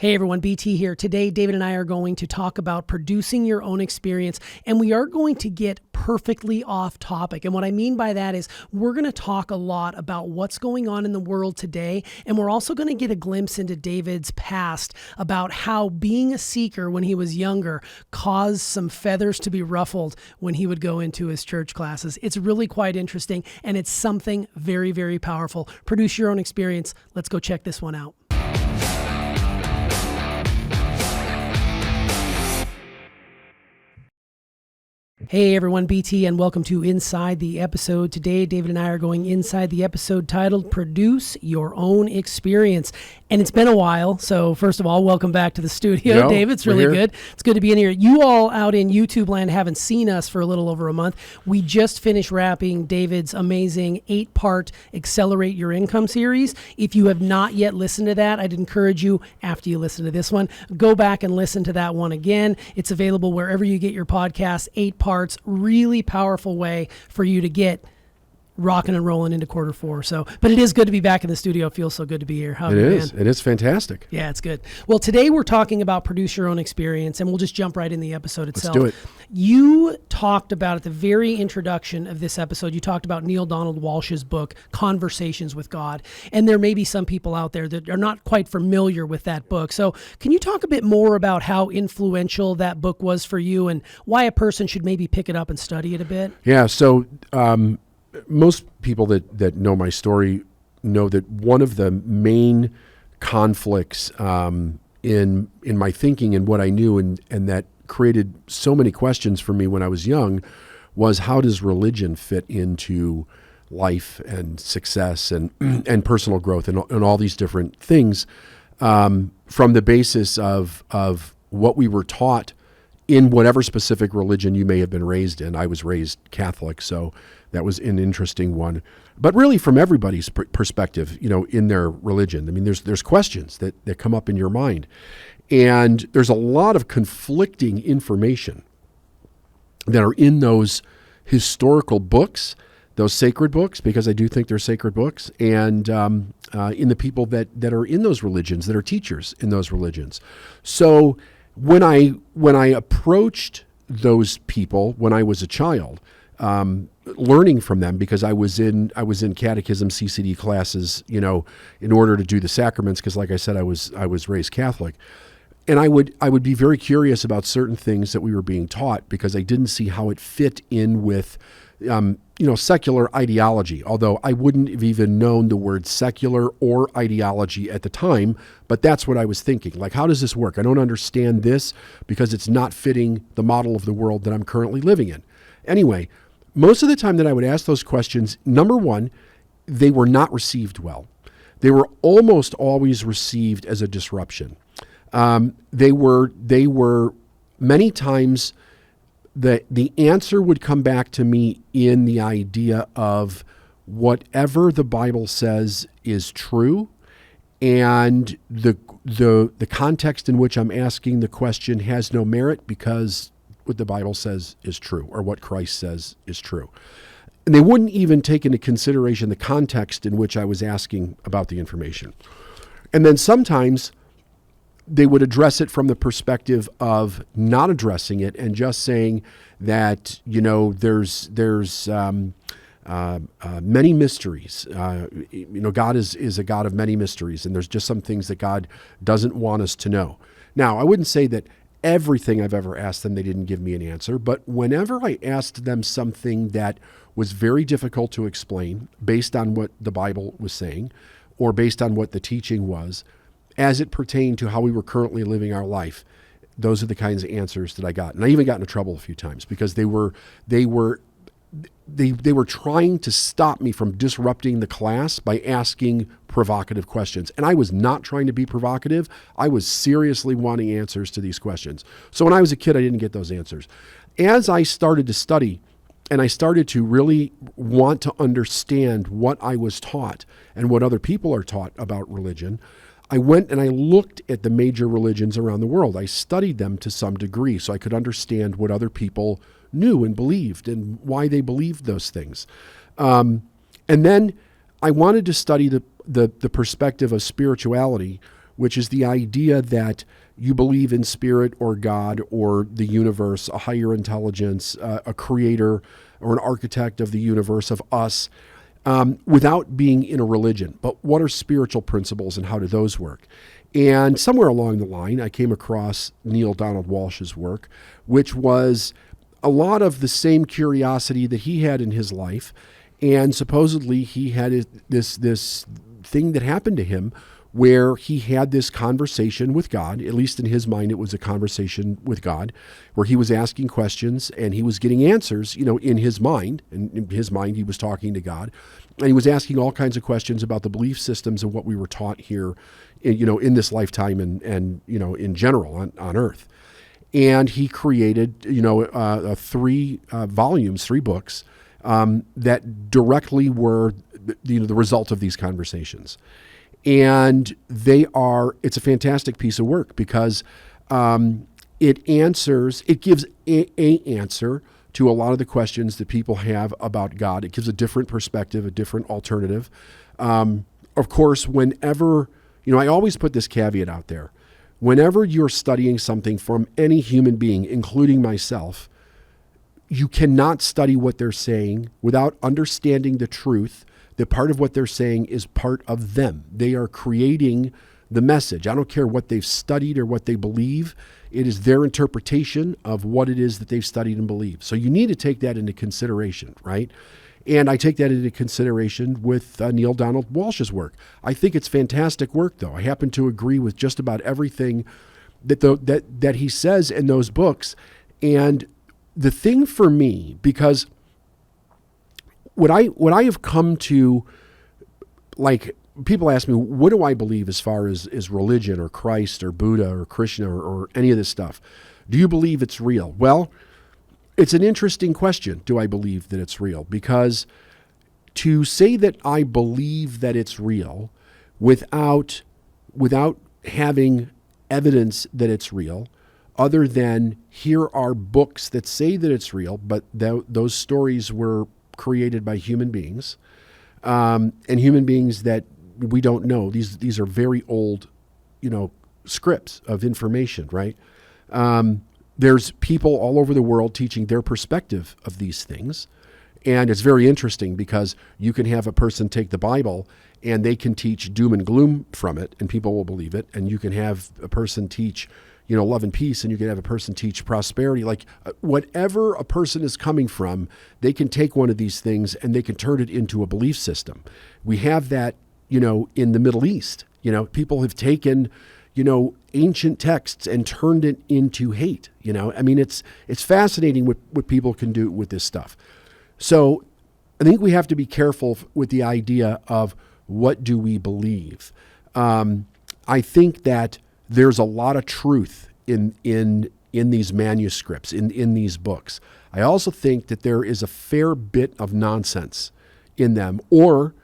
Hey everyone, BT here. Today, David and I are going to talk about producing your own experience, and we are going to get perfectly off topic. And what I mean by that is we're going to talk a lot about what's going on in the world today, and we're also going to get a glimpse into David's past about how being a seeker when he was younger caused some feathers to be ruffled when he would go into his church classes. It's really quite interesting, and it's something very, very powerful. Produce your own experience. Let's go check this one out. Hey everyone, BT, and welcome to Inside the Episode. Today, David and I are going inside the episode titled Produce Your Own Experience. And it's been a while, so first of all, welcome back to the studio, David. It's really good. It's good to be in here. You all out in YouTube land haven't seen us for a little over a month. We just finished wrapping David's amazing 8-part Accelerate Your Income series. If you have not yet listened to that, I'd encourage you, after you listen to this one, go back and listen to that one again. It's available wherever you get your podcasts. 8 parts, really powerful way for you to get rocking and rolling into quarter four. But it is good to be back in the studio. It feels so good to be here. It is. It is fantastic. Yeah, it's good. Well, today we're talking about produce your own experience, and we'll just jump right in the episode itself. Let's do it. You talked about at the very introduction of this episode, you talked about Neil Donald Walsh's book, Conversations with God. And there may be some people out there that are not quite familiar with that book. So can you talk a bit more about how influential that book was for you and why a person should maybe pick it up and study it a bit? Yeah, so most people that know my story know that one of the main conflicts in my thinking and what I knew and that created so many questions for me when I was young was, how does religion fit into life and success and personal growth and all these different things, from the basis of what we were taught in whatever specific religion you may have been raised in. I was raised Catholic, so that was an interesting one. But really from everybody's perspective, in their religion, I mean, there's questions that come up in your mind. And there's a lot of conflicting information that are in those historical books, those sacred books, because I do think they're sacred books, and in the people that are in those religions, that are teachers in those religions. So when I approached those people when I was a child, learning from them, because I was in catechism CCD classes, in order to do the sacraments, because like I said, I was raised Catholic, and I would be very curious about certain things that we were being taught because I didn't see how it fit in with secular ideology, although I wouldn't have even known the word secular or ideology at the time, but that's what I was thinking. Like, how does this work? I don't understand this because it's not fitting the model of the world that I'm currently living in. Anyway, most of the time that I would ask those questions, number one, they were not received well. They were almost always received as a disruption. They were many times the answer would come back to me in the idea of whatever the Bible says is true, and the context in which I'm asking the question has no merit because what the Bible says is true, or what Christ says is true. And they wouldn't even take into consideration the context in which I was asking about the information. And then sometimes they would address it from the perspective of not addressing it and just saying that, there's many mysteries. God is a God of many mysteries, and there's just some things that God doesn't want us to know. Now, I wouldn't say that everything I've ever asked them, they didn't give me an answer, but whenever I asked them something that was very difficult to explain based on what the Bible was saying or based on what the teaching was, as it pertained to how we were currently living our life, those are the kinds of answers that I got. And I even got into trouble a few times because they were trying to stop me from disrupting the class by asking provocative questions. And I was not trying to be provocative. I was seriously wanting answers to these questions. So when I was a kid, I didn't get those answers. As I started to study and I started to really want to understand what I was taught and what other people are taught about religion, I went and I looked at the major religions around the world. I studied them to some degree so I could understand what other people knew and believed and why they believed those things. And then I wanted to study the perspective of spirituality which is the idea that you believe in spirit or God or the universe, a higher intelligence, a creator or an architect of the universe, of us, without being in a religion. But what are spiritual principles and how do those work? And somewhere along the line, I came across Neil Donald Walsh's work, which was a lot of the same curiosity that he had in his life. And supposedly he had this thing that happened to him where he had this conversation with God. At least in his mind, it was a conversation with God, where he was asking questions and he was getting answers, in his mind. And in his mind, he was talking to God. And he was asking all kinds of questions about the belief systems and what we were taught here, in this lifetime and in general on Earth. And he created, 3 volumes, 3 books that directly were, the result of these conversations. And it's a fantastic piece of work because it gives a answer to a lot of the questions that people have about God. It gives a different perspective, a different alternative. Of course, whenever, I always put this caveat out there. Whenever you're studying something from any human being, including myself, you cannot study what they're saying without understanding the truth that part of what they're saying is part of them. They are creating the message. I don't care what they've studied or what they believe. It is their interpretation of what it is that they've studied and believed. So you need to take that into consideration, right? And I take that into consideration with Neil Donald Walsh's work. I think it's fantastic work, though. I happen to agree with just about everything that he says in those books. And the thing for me, because what I have come to, like, people ask me, what do I believe as far as religion or Christ or Buddha or Krishna or any of this stuff? Do you believe it's real? Well, it's an interesting question. Do I believe that it's real? Because to say that I believe that it's real without having evidence that it's real, other than here are books that say that it's real, but those stories were created by human beings, and human beings that we don't know. These are very old, scripts of information, right? There's people all over the world teaching their perspective of these things. And it's very interesting because you can have a person take the Bible and they can teach doom and gloom from it and people will believe it. And you can have a person teach, love and peace, and you can have a person teach prosperity. Like whatever a person is coming from, they can take one of these things and they can turn it into a belief system. We have that, in the Middle East. People have taken, ancient texts and turned it into hate. It's fascinating what people can do with this stuff. So I think we have to be careful with the idea of what do we believe. I think that there's a lot of truth in these manuscripts, in these books. I also think that there is a fair bit of nonsense in them, or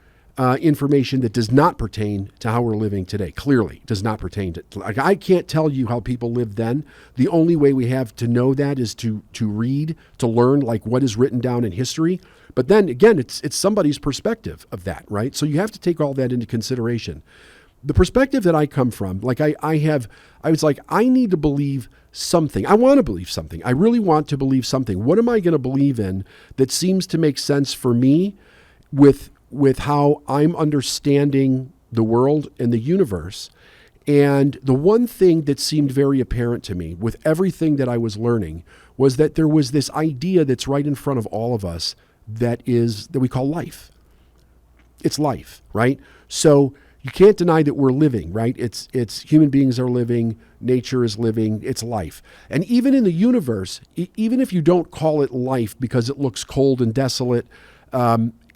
information that does not pertain to how we're living today. Clearly does not pertain to, I can't tell you how people lived then. The only way we have to know that is to read, to learn like what is written down in history. But then again, it's somebody's perspective of that, right? So you have to take all that into consideration. The perspective that I come from, like I was like, I need to believe something. I want to believe something. I really want to believe something. What am I going to believe in that seems to make sense for me with how I'm understanding the world and the universe? And the one thing that seemed very apparent to me with everything that I was learning was that there was this idea that's right in front of all of us that we call life. It's life, right? So you can't deny that we're living, right? It's human beings are living, nature is living, it's life. And even in the universe, even if you don't call it life because it looks cold and desolate,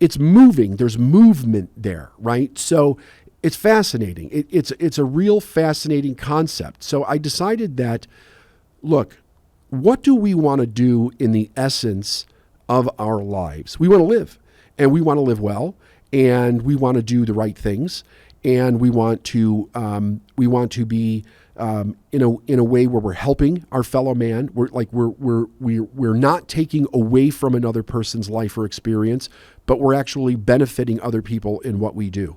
it's moving. There's movement there, right? So it's fascinating. It's a real fascinating concept. So I decided that, look, what do we want to do in the essence of our lives? We want to live, and we want to live well, and we want to do the right things, and we want to be in a way where we're helping our fellow man. We're not taking away from another person's life or experience, but we're actually benefiting other people in what we do.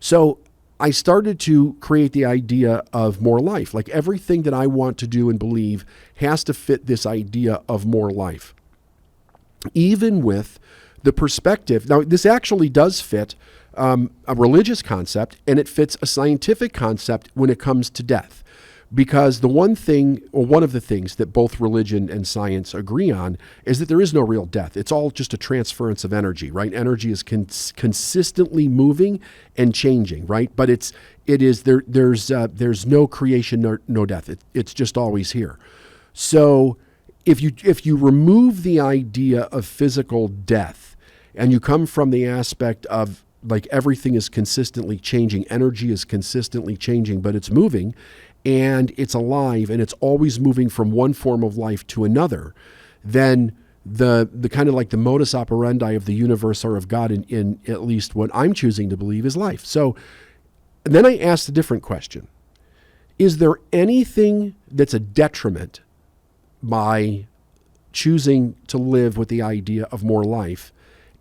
So I started to create the idea of more life. Like everything that I want to do and believe has to fit this idea of more life. Even with the perspective, now this actually does fit a religious concept, and it fits a scientific concept when it comes to death. Because the one thing, or one of the things that both religion and science agree on is that there is no real death. It's all just a transference of energy, right? Energy is consistently moving and changing, right? But there's no creation, no death. It's just always here. So if you remove the idea of physical death, and you come from the aspect of like everything is consistently changing, energy is consistently changing, but it's moving, and it's alive, and it's always moving from one form of life to another, then the kind of like the modus operandi of the universe or of God, in at least what I'm choosing to believe, is life. So then I asked a different question. Is there anything that's a detriment by choosing to live with the idea of more life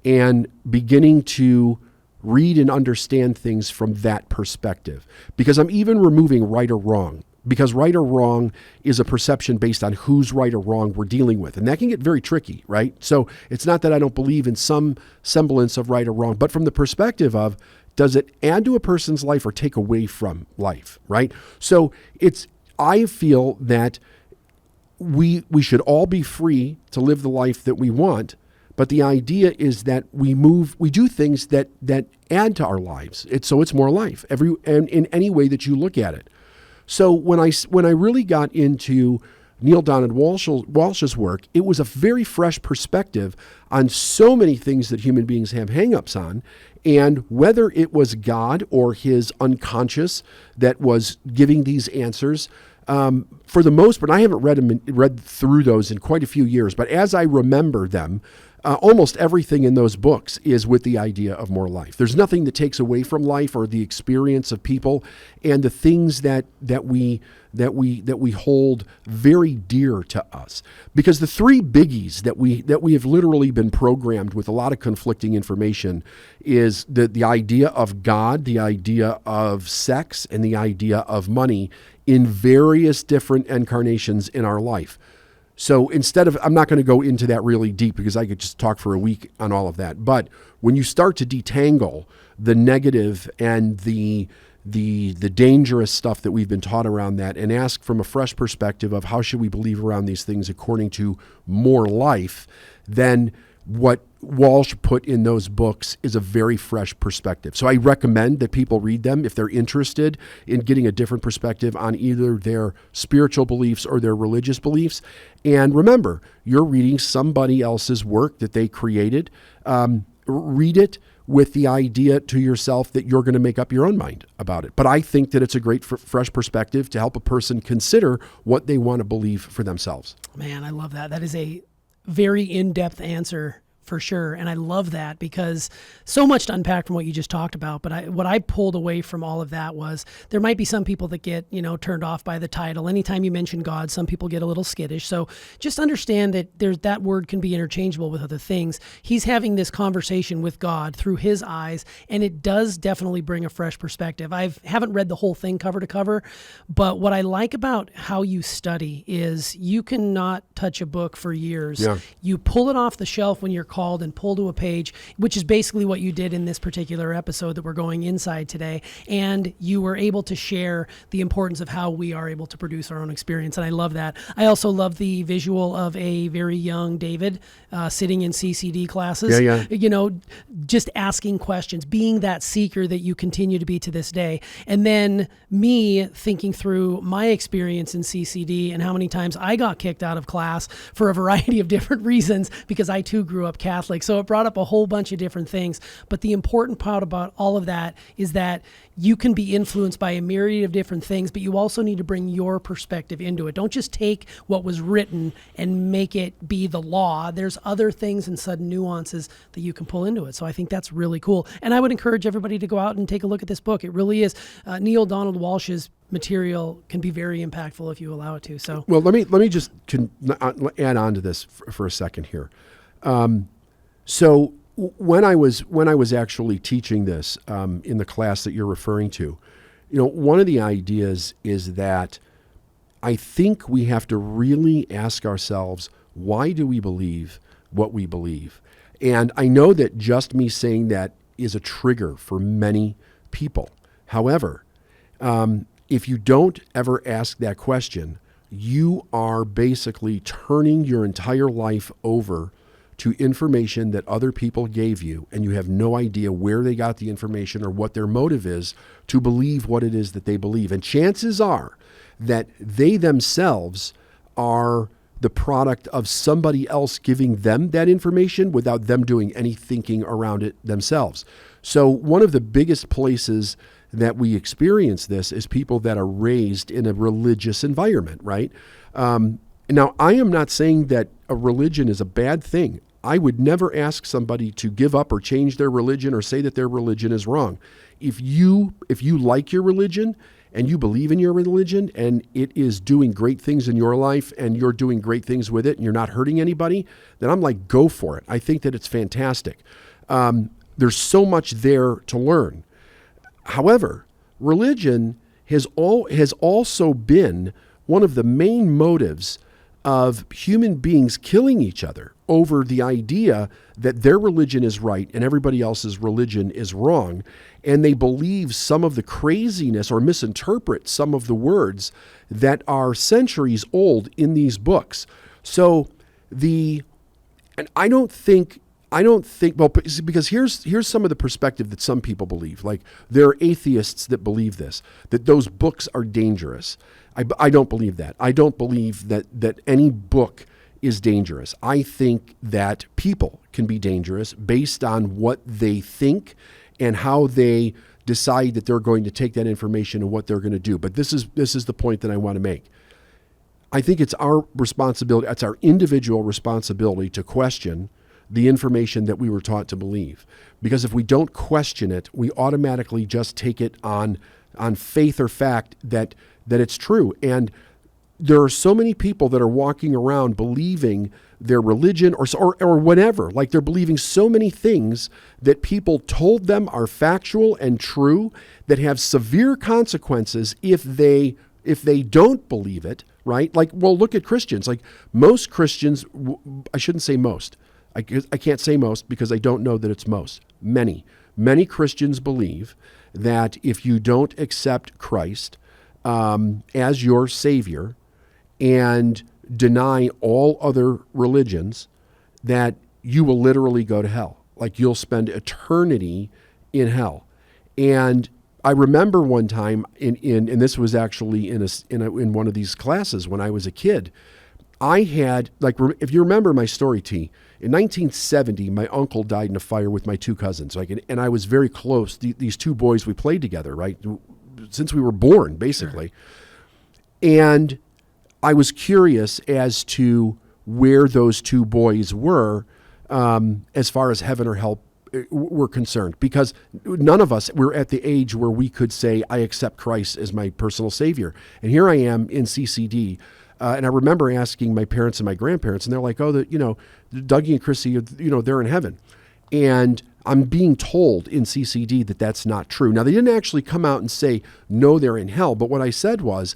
and beginning to read and understand things from that perspective? Because I'm even removing right or wrong, because right or wrong is a perception based on who's right or wrong we're dealing with. And that can get very tricky, right? So it's not that I don't believe in some semblance of right or wrong, but from the perspective of, does it add to a person's life or take away from life, right? So I feel that we should all be free to live the life that we want. But the idea is that we do things that add to our lives. It's more life and in any way that you look at it. So when I really got into Neale Donald Walsch's work, it was a very fresh perspective on so many things that human beings have hangups on, and whether it was God or his unconscious that was giving these answers. For the most part, I haven't read through those in quite a few years, but as I remember them, almost everything in those books is with the idea of more life. There's nothing that takes away from life or the experience of people and the things that we hold very dear to us. Because the three biggies that we have literally been programmed with a lot of conflicting information is the idea of God, the idea of sex, and the idea of money in various different incarnations in our life. So I'm not going to go into that really deep because I could just talk for a week on all of that. But when you start to detangle the negative and the dangerous stuff that we've been taught around that and ask from a fresh perspective of how should we believe around these things according to more life, then what Walsch put in those books is a very fresh perspective. So I recommend that people read them if they're interested in getting a different perspective on either their spiritual beliefs or their religious beliefs. And remember, you're reading somebody else's work that they created. Read it with the idea to yourself that you're going to make up your own mind about it. But I think that it's a great fresh perspective to help a person consider what they want to believe for themselves. Man, I love that. That is a very in-depth answer for sure. And I love that because so much to unpack from what you just talked about. But what I pulled away from all of that was there might be some people that get, turned off by the title. Anytime you mention God, some people get a little skittish. So just understand that that word can be interchangeable with other things. He's having this conversation with God through his eyes, and it does definitely bring a fresh perspective. I haven't read the whole thing cover to cover, but what I like about how you study is you cannot touch a book for years. Yeah. You pull it off the shelf when you're called and pull to a page, which is basically what you did in this particular episode that we're going inside today. And you were able to share the importance of how we are able to produce our own experience. And I love that. I also love the visual of a very young David sitting in CCD classes, just asking questions, being that seeker that you continue to be to this day. And then me thinking through my experience in CCD and how many times I got kicked out of class for a variety of different reasons because I too grew up Catholic. So it brought up a whole bunch of different things. But the important part about all of that is that you can be influenced by a myriad of different things, but you also need to bring your perspective into it. Don't just take what was written and make it be the law. There's other things and sudden nuances that you can pull into it. So I think that's really cool. And I would encourage everybody to go out and take a look at this book. It really is. Neale Donald Walsch's material can be very impactful if you allow it to. So, well, let me just add on to this for a second here. So when I was actually teaching this in the class that you're referring to, one of the ideas is that I think we have to really ask ourselves, why do we believe what we believe? And I know that just me saying that is a trigger for many people. However, if you don't ever ask that question, you are basically turning your entire life over to information that other people gave you, and you have no idea where they got the information or what their motive is to believe what it is that they believe. And chances are that they themselves are the product of somebody else giving them that information without them doing any thinking around it themselves. So one of the biggest places that we experience this is people that are raised in a religious environment, right? Now, I am not saying that a religion is a bad thing. I would never ask somebody to give up or change their religion or say that their religion is wrong. If you like your religion and you believe in your religion and it is doing great things in your life and you're doing great things with it and you're not hurting anybody, then I'm like, go for it. I think that it's fantastic. There's so much there to learn. However, religion has also been one of the main motives of human beings killing each other over the idea that their religion is right and everybody else's religion is wrong. And they believe some of the craziness or misinterpret some of the words that are centuries old in these books. So I don't think, well, because here's some of the perspective that some people believe. Like, there are atheists that believe this, that those books are dangerous. I don't believe that. I don't believe that any book is dangerous. I think that people can be dangerous based on what they think and how they decide that they're going to take that information and what they're going to do. But this is the point that I want to make. I think it's our responsibility, it's our individual responsibility to question the information that we were taught to believe. Because if we don't question it, we automatically just take it on faith or fact that it's true. And there are so many people that are walking around believing their religion or whatever, like they're believing so many things that people told them are factual and true that have severe consequences if they don't believe it, right? Like, well, look at Christians. Like, most Christians, I shouldn't say most. I can't say most because I don't know that it's most. Many Christians believe that if you don't accept Christ as your Savior and deny all other religions, that you will literally go to hell. Like, you'll spend eternity in hell. And I remember one time and this was actually in one of these classes when I was a kid. I had, like, if you remember my story, T, in 1970, my uncle died in a fire with my two cousins. and I was very close. These two boys, we played together, right? Since we were born, basically. Sure. And I was curious as to where those two boys were as far as heaven or hell were concerned, because none of us were at the age where we could say, I accept Christ as my personal Savior. And here I am in CCD. And I remember asking my parents and my grandparents, and they're like, oh, Dougie and Chrissy, they're in heaven. And I'm being told in CCD that that's not true. Now, they didn't actually come out and say, no, they're in hell. But what I said was,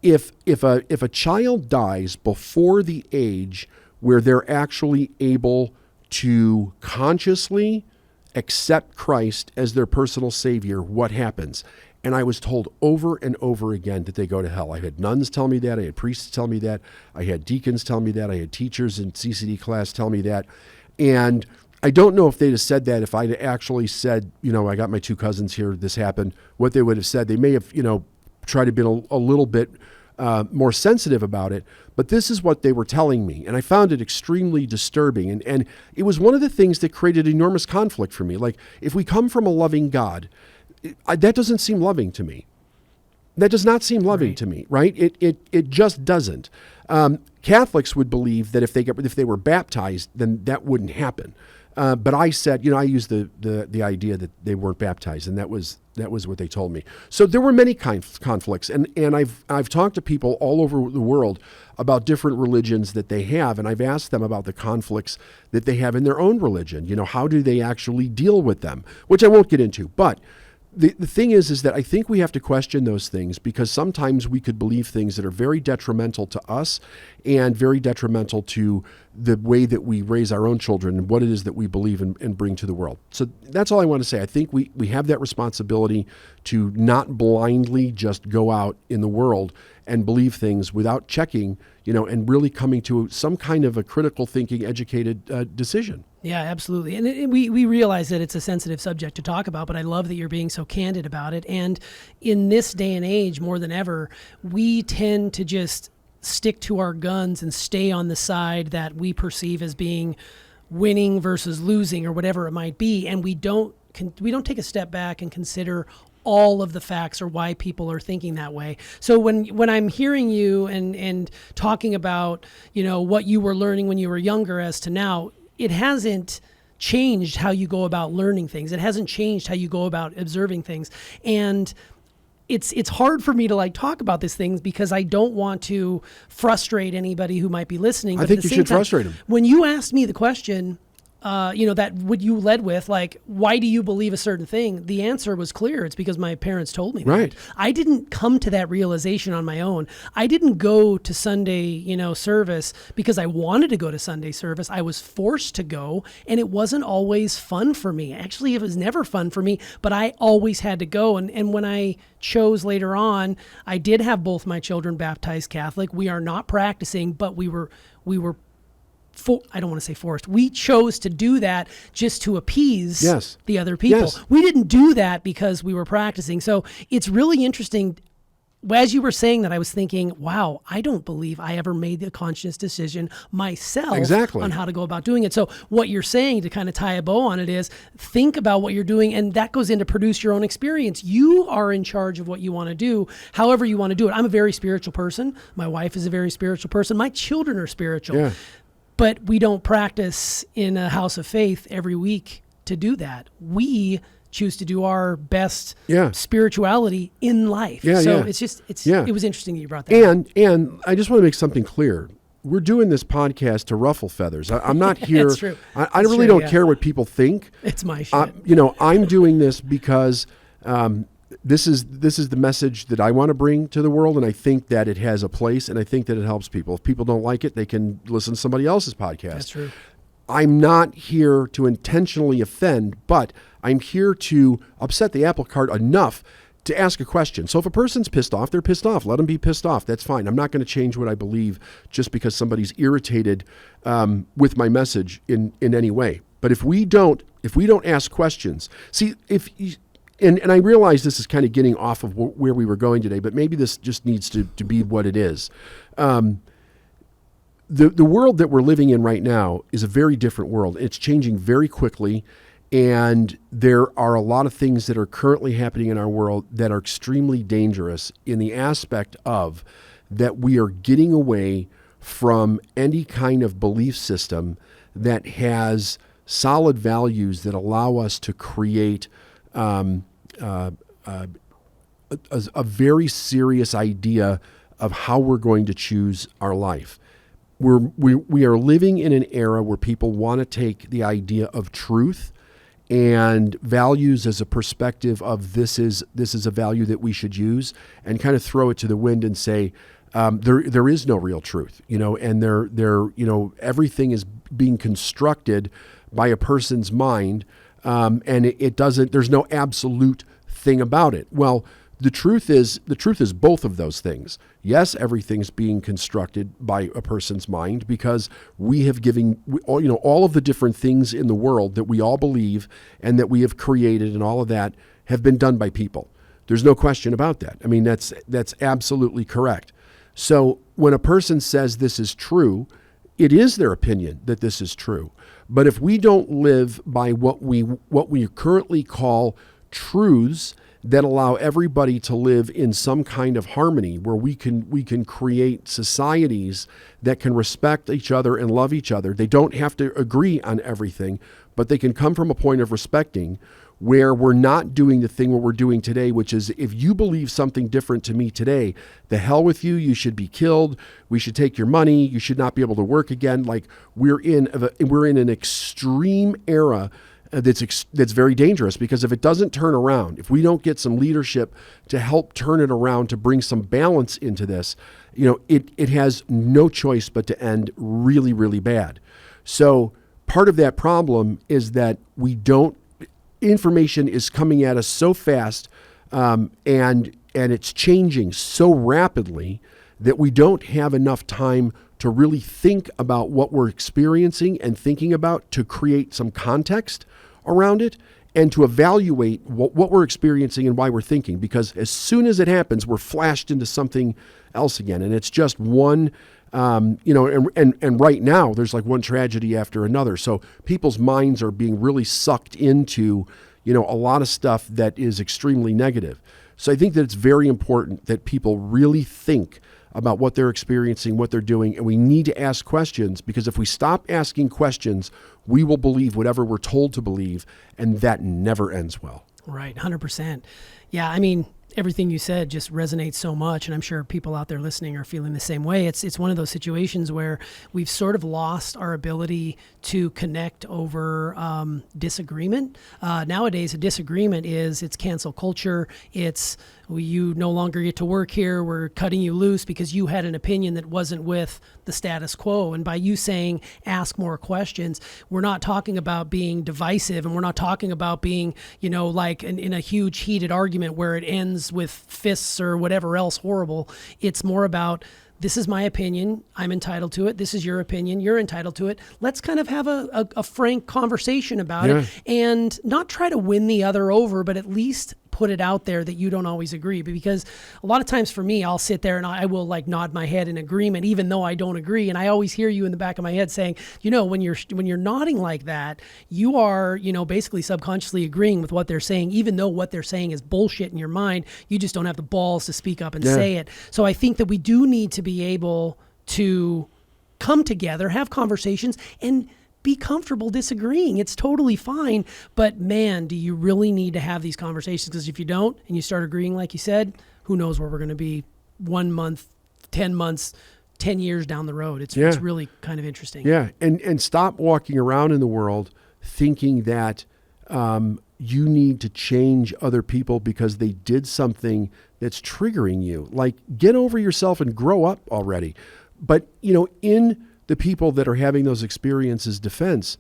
if a child dies before the age where they're actually able to consciously accept Christ as their personal Savior, what happens? And I was told over and over again that they go to hell. I had nuns tell me that. I had priests tell me that. I had deacons tell me that. I had teachers in CCD class tell me that. And I don't know if they'd have said that if I'd actually said, I got my two cousins here, this happened, what they would have said. They may have, tried to be a little bit more sensitive about it. But this is what they were telling me. And I found it extremely disturbing. And it was one of the things that created enormous conflict for me. Like, if we come from a loving God, that doesn't seem loving to me. That does not seem loving Right. to me, right? It just doesn't. Catholics would believe that if they were baptized, then that wouldn't happen. But I said, I used the idea that they weren't baptized, and that was what they told me. So there were many conflicts, and I've talked to people all over the world about different religions that they have, and I've asked them about the conflicts that they have in their own religion. How do they actually deal with them? Which I won't get into, but the thing is that I think we have to question those things, because sometimes we could believe things that are very detrimental to us and very detrimental to the way that we raise our own children and what it is that we believe and bring to the world. So that's all I want to say. I think we have that responsibility to not blindly just go out in the world and believe things without checking, and really coming to some kind of a critical thinking, educated decision. Yeah, absolutely. And we realize that it's a sensitive subject to talk about, but I love that you're being so candid about it. And in this day and age, more than ever, we tend to just stick to our guns and stay on the side that we perceive as being winning versus losing or whatever it might be. And we don't take a step back and consider all of the facts or why people are thinking that way. So when I'm hearing you and talking about, what you were learning when you were younger as to now, it hasn't changed how you go about learning things. It hasn't changed how you go about observing things. And it's hard for me to talk about these things because I don't want to frustrate anybody who might be listening. I think you should frustrate them. When you asked me the question, that what you led with, why do you believe a certain thing? The answer was clear. It's because my parents told me that. Right. I didn't come to that realization on my own. I didn't go to Sunday, service because I wanted to go to Sunday service. I was forced to go, and it wasn't always fun for me. Actually, it was never fun for me, but I always had to go. And when I chose later on, I did have both my children baptized Catholic. We are not practicing, but we were I don't want to say forced. We chose to do that just to appease the other people. Yes. We didn't do that because we were practicing. So it's really interesting. As you were saying that, I was thinking, wow, I don't believe I ever made the conscious decision myself on how to go about doing it. So what you're saying, to kind of tie a bow on it, is think about what you're doing, and that goes into produce your own experience. You are in charge of what you want to do, however you want to do it. I'm a very spiritual person. My wife is a very spiritual person. My children are spiritual. Yeah. But we don't practice in a house of faith every week to do that. We choose to do our best spirituality in life. It was interesting that you brought that up. And I just want to make something clear. We're doing this podcast to ruffle feathers. I'm not here. That's true. I really don't care what people think. It's my shit. I'm doing this because this is the message that I want to bring to the world, and I think that it has a place, and I think that it helps people. If people don't like it, they can listen to somebody else's podcast. That's true. I'm not here to intentionally offend, but I'm here to upset the apple cart enough to ask a question. So if a person's pissed off, they're pissed off. Let them be pissed off. That's fine. I'm not going to change what I believe just because somebody's irritated with my message in any way. But if we don't ask questions, see, and I realize this is kind of getting off of where we were going today, but maybe this just needs to be what it is. The world that we're living in right now is a very different world. It's changing very quickly, and there are a lot of things that are currently happening in our world that are extremely dangerous in the aspect of that we are getting away from any kind of belief system that has solid values that allow us to create a very serious idea of how we're going to choose our life. We are living in an era where people want to take the idea of truth and values as a perspective of this is a value that we should use, and kind of throw it to the wind and say there is no real truth, and everything is being constructed by a person's mind, and it doesn't. There's no absolute thing about it. Well, the truth is both of those things. Yes, everything's being constructed by a person's mind because we have given all of the different things in the world that we all believe and that we have created, and all of that have been done by people. There's no question about that. I mean, that's absolutely correct. So when a person says this is true, it is their opinion that this is true. But if we don't live by what we currently call truths that allow everybody to live in some kind of harmony, where we can create societies that can respect each other and love each other. They don't have to agree on everything, but they can come from a point of respecting, where we're not doing the thing what we're doing today, which is, if you believe something different to me today, the hell with you. You should be killed. We should take your money. You should not be able to work again. Like, we're in an extreme era that's very dangerous, because if it doesn't turn around, if we don't get some leadership to help turn it around, to bring some balance into this, it has no choice but to end really, really bad. So part of that problem is that information is coming at us so fast, and it's changing so rapidly, that we don't have enough time to really think about what we're experiencing and thinking about, to create some context around it, and to evaluate what we're experiencing and why we're thinking. Because as soon as it happens, we're flashed into something else again, and it's just one. And right now there's like one tragedy after another. So people's minds are being really sucked into, a lot of stuff that is extremely negative. So I think that it's very important that people really think about what they're experiencing, what they're doing, and we need to ask questions, because if we stop asking questions, we will believe whatever we're told to believe, and that never ends well. Right, 100%. Yeah, I mean, everything you said just resonates so much, and I'm sure people out there listening are feeling the same way. It's one of those situations where we've sort of lost our ability to connect over disagreement. Nowadays, a disagreement it's cancel culture. It's, you no longer get to work here. We're cutting you loose because you had an opinion that wasn't with the status quo. And by you saying ask more questions, we're not talking about being divisive, and we're not talking about being, like in a huge heated argument where it ends with fists or whatever else horrible. It's more about, this is my opinion, I'm entitled to it. This is your opinion, you're entitled to it. Let's kind of have a frank conversation about it, and not try to win the other over, but at least put it out there that you don't always agree. Because a lot of times for me, I'll sit there and I will like nod my head in agreement, even though I don't agree. And I always hear you in the back of my head saying, when you're nodding like that, you are, basically subconsciously agreeing with what they're saying, even though what they're saying is bullshit in your mind. You just don't have the balls to speak up and say it. So I think that we do need to be able to come together, have conversations, and be comfortable disagreeing. It's totally fine. But man, do you really need to have these conversations? Because if you don't, and you start agreeing, like you said, who knows where we're going to be 1 month, 10 months, 10 years down the road. It's really kind of interesting. Yeah. And stop walking around in the world thinking that you need to change other people because they did something that's triggering you. Like, get over yourself and grow up already. But, in the people that are having those experiences defense,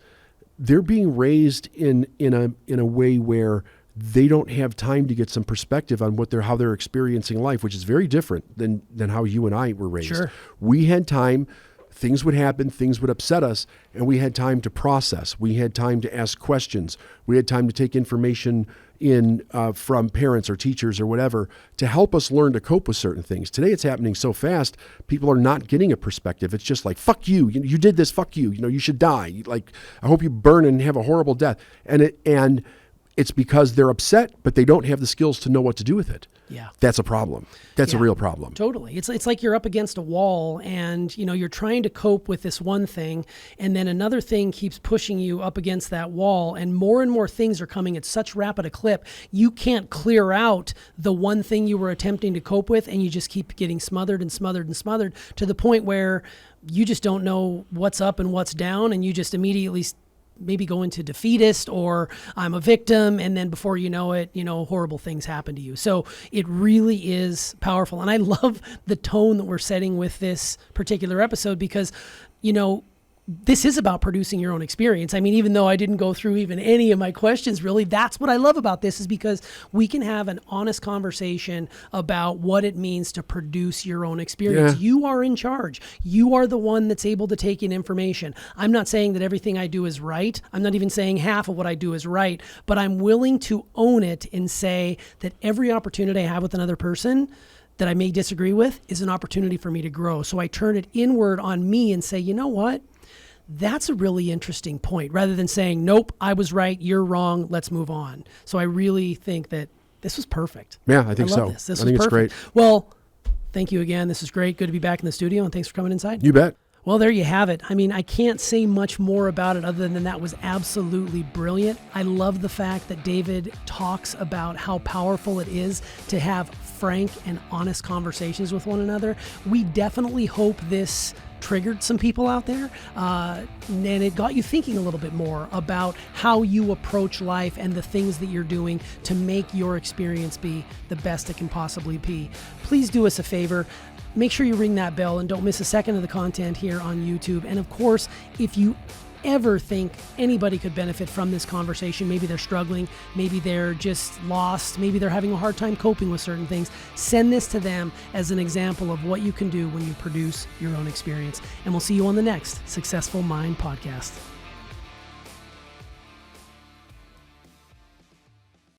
they're being raised in a way where they don't have time to get some perspective on how they're experiencing life, which is very different than how you and I were raised. Sure. We had time. Things would happen, things would upset us, and we had time to process. We had time to ask questions. We had time to take information in from parents or teachers or whatever to help us learn to cope with certain things. Today it's happening so fast, people are not getting a perspective. It's just like, fuck you, you did this, fuck you, you should die. Like, I hope you burn and have a horrible death. And it's because they're upset, but they don't have the skills to know what to do with it. Yeah. That's a problem. That's a real problem. Totally. It's like you're up against a wall and, you're trying to cope with this one thing, and then another thing keeps pushing you up against that wall, and more things are coming at such rapid a clip. You can't clear out the one thing you were attempting to cope with, and you just keep getting smothered and smothered and smothered to the point where you just don't know what's up and what's down, and you just immediately maybe go into defeatist or I'm a victim. And then before you know it, horrible things happen to you. So it really is powerful. And I love the tone that we're setting with this particular episode because, this is about producing your own experience. I mean, even though I didn't go through even any of my questions, really, that's what I love about this, is because we can have an honest conversation about what it means to produce your own experience. Yeah. You are in charge. You are the one that's able to take in information. I'm not saying that everything I do is right. I'm not even saying half of what I do is right, but I'm willing to own it and say that every opportunity I have with another person that I may disagree with is an opportunity for me to grow. So I turn it inward on me and say, you know what? That's a really interesting point, rather than saying, nope, I was right, you're wrong, let's move on. So I really think that This was perfect. Yeah, I think love so. This I was think perfect. it's great. Well, thank you again. This is great. Good to be back in the studio, and thanks for coming inside. You bet. Well, there you have it. I mean, I can't say much more about it other than that was absolutely brilliant. I love the fact that David talks about how powerful it is to have frank and honest conversations with one another. We definitely hope this triggered some people out there, and it got you thinking a little bit more about how you approach life and the things that you're doing to make your experience be the best it can possibly be. Please do us a favor. Make sure you ring that bell and don't miss a second of the content here on YouTube. And of course, if you ever think anybody could benefit from this conversation, maybe they're struggling, maybe they're just lost, maybe they're having a hard time coping with certain things, send this to them as an example of what you can do when you produce your own experience. And we'll see you on the next Successful Mind podcast.